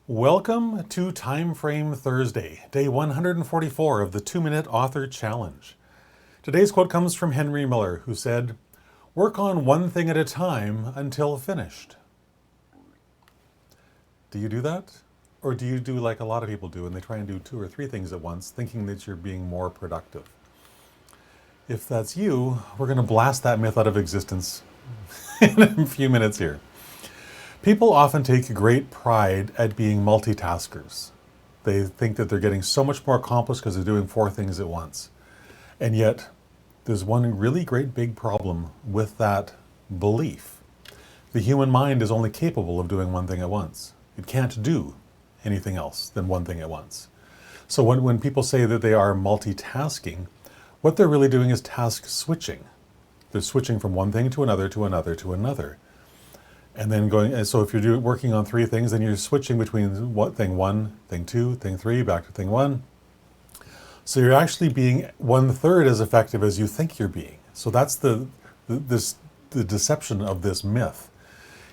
Welcome to Time Frame Thursday, day 144 of the 2-Minute Author Challenge. Today's quote comes from Henry Miller, who said, "Work on one thing at a time until finished." Do you do that? Or do you do like a lot of people do and they try and do 2 or 3 things at once, thinking that you're being more productive? If that's you, we're going to blast that myth out of existence in a few minutes here. People often take great pride at being multitaskers. They think that they're getting so much more accomplished because they're doing 4 things at once. And yet, there's one really great big problem with that belief. The human mind is only capable of doing one thing at once. It can't do anything else than one thing at once. So when people say that they are multitasking, what they're really doing is task switching. They're switching from one thing to another, to another, to another. And then going, and so if you're working on 3 things, then you're switching between thing 1, thing 2, thing 3, back to thing 1. So you're actually being 1/3 as effective as you think you're being. So that's the deception of this myth.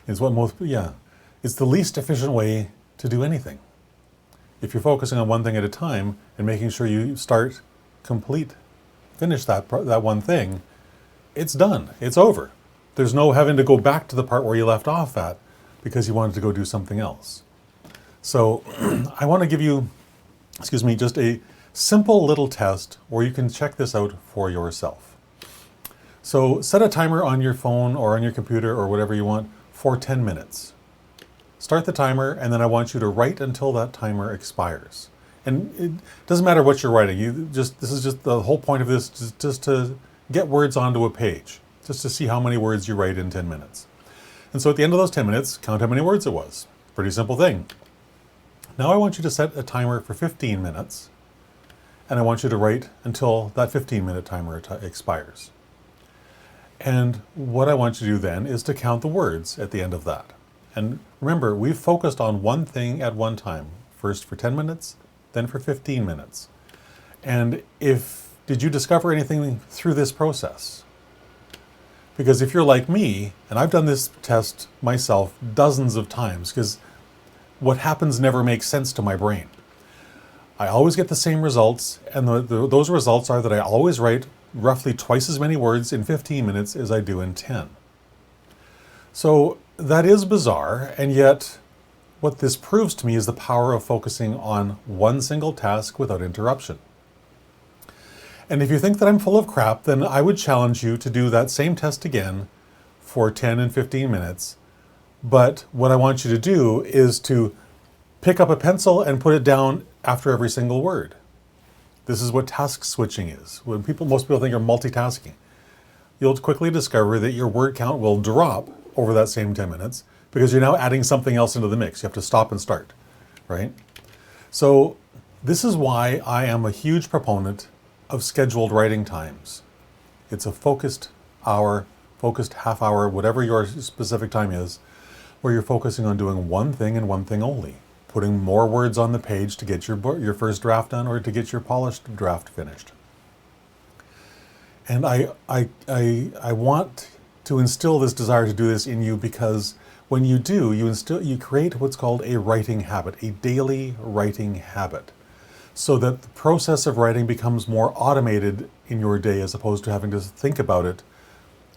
It's it's the least efficient way to do anything. If you're focusing on one thing at a time and making sure you finish that one thing, it's done. It's over. There's no having to go back to the part where you left off at because you wanted to go do something else. So I want to give you, just a simple little test where you can check this out for yourself. So set a timer on your phone or on your computer or whatever you want for 10 minutes. Start the timer, and then I want you to write until that timer expires. And it doesn't matter what you're writing. This is just the whole point of this, just to get words onto a page, just to see how many words you write in 10 minutes. And so at the end of those 10 minutes, count how many words it was. Pretty simple thing. Now I want you to set a timer for 15 minutes, and I want you to write until that 15-minute timer expires. And what I want you to do then is to count the words at the end of that. And remember, we've focused on one thing at one time, first for 10 minutes, then for 15 minutes. And did you discover anything through this process? Because if you're like me, and I've done this test myself dozens of times, because what happens never makes sense to my brain. I always get the same results, and those results are that I always write roughly twice as many words in 15 minutes as I do in 10. So that is bizarre, and yet what this proves to me is the power of focusing on one single task without interruption. And if you think that I'm full of crap, then I would challenge you to do that same test again for 10 and 15 minutes. But what I want you to do is to pick up a pencil and put it down after every single word. This is what task switching is. When most people think you're multitasking, you'll quickly discover that your word count will drop over that same 10 minutes because you're now adding something else into the mix. You have to stop and start, right? So this is why I am a huge proponent of scheduled writing times. It's a focused hour, focused half hour, whatever your specific time is, where you're focusing on doing one thing and one thing only. Putting more words on the page to get your first draft done or to get your polished draft finished. And I want to instill this desire to do this in you because when you do, you create what's called a writing habit, a daily writing habit, so that the process of writing becomes more automated in your day as opposed to having to think about it,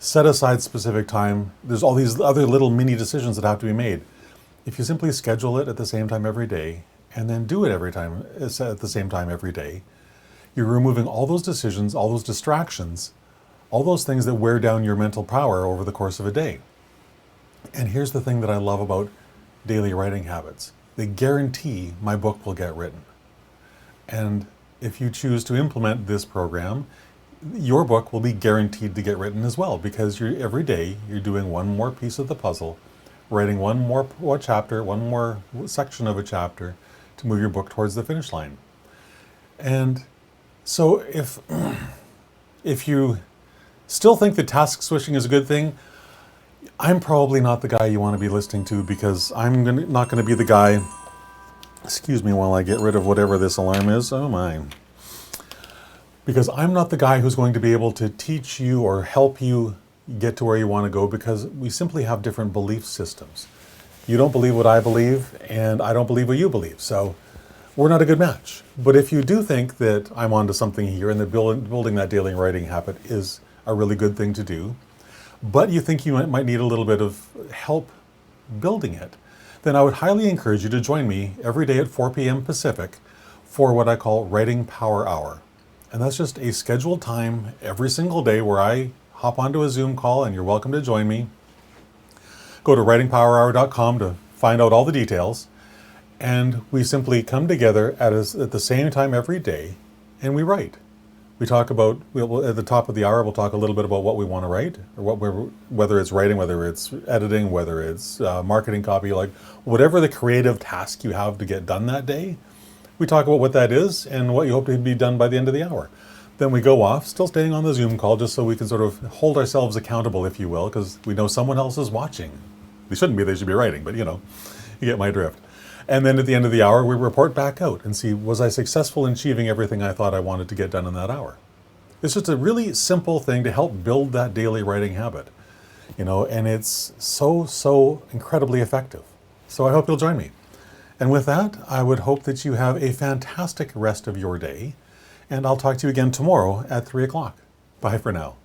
set aside specific time. There's all these other little mini decisions that have to be made. If you simply schedule it at the same time every day and then do it at the same time every day, you're removing all those decisions, all those distractions, all those things that wear down your mental power over the course of a day. And here's the thing that I love about daily writing habits. They guarantee my book will get written. And if you choose to implement this program, your book will be guaranteed to get written as well, because every day you're doing one more piece of the puzzle, writing one more chapter, one more section of a chapter to move your book towards the finish line. And so if you still think that task switching is a good thing, I'm probably not the guy you want to be listening to, because I'm not going to be the guy. Excuse me while I get rid of whatever this alarm is. Oh my. Because I'm not the guy who's going to be able to teach you or help you get to where you want to go, because we simply have different belief systems. You don't believe what I believe, and I don't believe what you believe. So we're not a good match. But if you do think that I'm onto something here and that building that daily writing habit is a really good thing to do, but you think you might need a little bit of help building it, then I would highly encourage you to join me every day at 4 p.m. Pacific for what I call Writing Power Hour. And that's just a scheduled time every single day where I hop onto a Zoom call, and you're welcome to join me. Go to writingpowerhour.com to find out all the details. And we simply come together at the same time every day, and we write. We talk about, at the top of the hour, we'll talk a little bit about what we want to write, or whether it's writing, whether it's editing, whether it's marketing copy, like whatever the creative task you have to get done that day. We talk about what that is and what you hope to be done by the end of the hour. Then we go off, still staying on the Zoom call, just so we can sort of hold ourselves accountable, if you will, because we know someone else is watching. They shouldn't be, they should be writing, but you get my drift. And then at the end of the hour, we report back out and see, was I successful in achieving everything I thought I wanted to get done in that hour? It's just a really simple thing to help build that daily writing habit, and it's so incredibly effective. So I hope you'll join me. And with that, I would hope that you have a fantastic rest of your day, and I'll talk to you again tomorrow at 3 o'clock. Bye for now.